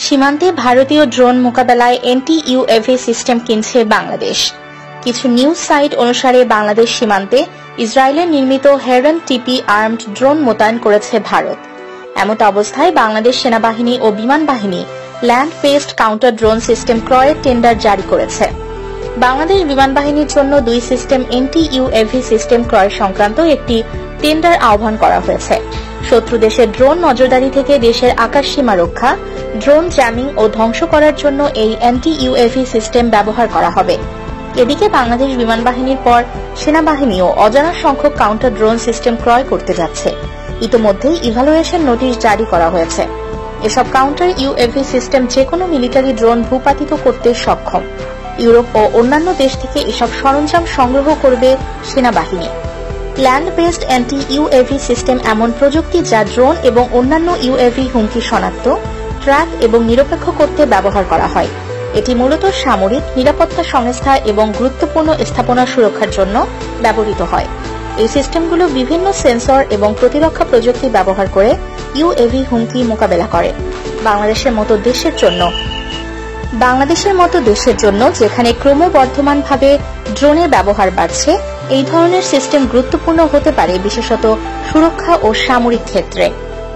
সীমান্তে ভারতীয় ড্রোন মোকাবেলায় এন্টি-ইউএভি সিস্টেম কিনছে বাংলাদেশ। কিছু নিউজ সাইট অনুসারে বাংলাদেশ সীমান্তে ইসরায়েলের নির্মিত হেরন টিপি আর্মড ড্রোন মোতায়েন করেছে ভারত। এমত অবস্থায় বাংলাদেশ সেনাবাহিনী ও বিমান বাহিনী land based counter drone system ক্রয়ের টেন্ডার জারি করেছে। বাংলাদেশ বিমান বাহিনীর জন্য 2 সিস্টেম এন্টি-ইউএভি সিস্টেম ক্রয় সংক্রান্ত একটি টেন্ডার আহ্বান করা হয়েছে। শত্রু দেশের ড্রোন নজরদারি থেকে দেশের আকাশ সীমা রক্ষা, ড্রোন জ্যামিং ও ধ্বংস করার জন্য এই এন্টি-ইউএভি সিস্টেম ব্যবহার করা হবে। এদিকে বাংলাদেশ বিমান বাহিনীর পর সেনাবাহিনীও অজানা সংখ্যক কাউন্টার ড্রোন সিস্টেম ক্রয় করতে যাচ্ছে। ইতোমধ্যেই ইভালুয়েশন নোটিশ জারি করা হয়েছে। এসব কাউন্টার ইউএভি সিস্টেম যেকোনো মিলিটারি ড্রোন ভূপাতিত করতে সক্ষম। ইউরোপ ও অন্যান্য দেশ থেকে এসব সরঞ্জাম সংগ্রহ করবে সেনাবাহিনী। ল্যান্ড বেসড এন্টি-ইউএভি সিস্টেম এমন প্রযুক্তি যা ড্রোন এবং অন্যান্য ইউএভি হুমকি শনাক্ত, ট্র্যাক এবং নিরপেক্ষ করতে ব্যবহার করা হয়। এটি মূলত সামরিক, নিরাপত্তা সংস্থা এবং গুরুত্বপূর্ণ স্থাপনা সুরক্ষার জন্য ব্যবহৃত হয়। এই সিস্টেমগুলো বিভিন্ন সেন্সর এবং প্রতিরক্ষা প্রযুক্তি ব্যবহার করে ইউএভি হুমকি মোকাবেলা করে। বাংলাদেশের মতো দেশের জন্য যেখানে ক্রমবর্ধমানভাবে ড্রোনের ব্যবহার বাড়ছে, এই ধরনের সিস্টেম গুরুত্বপূর্ণ হতে পারে, বিশেষত সুরক্ষা ও সামরিক ক্ষেত্রে।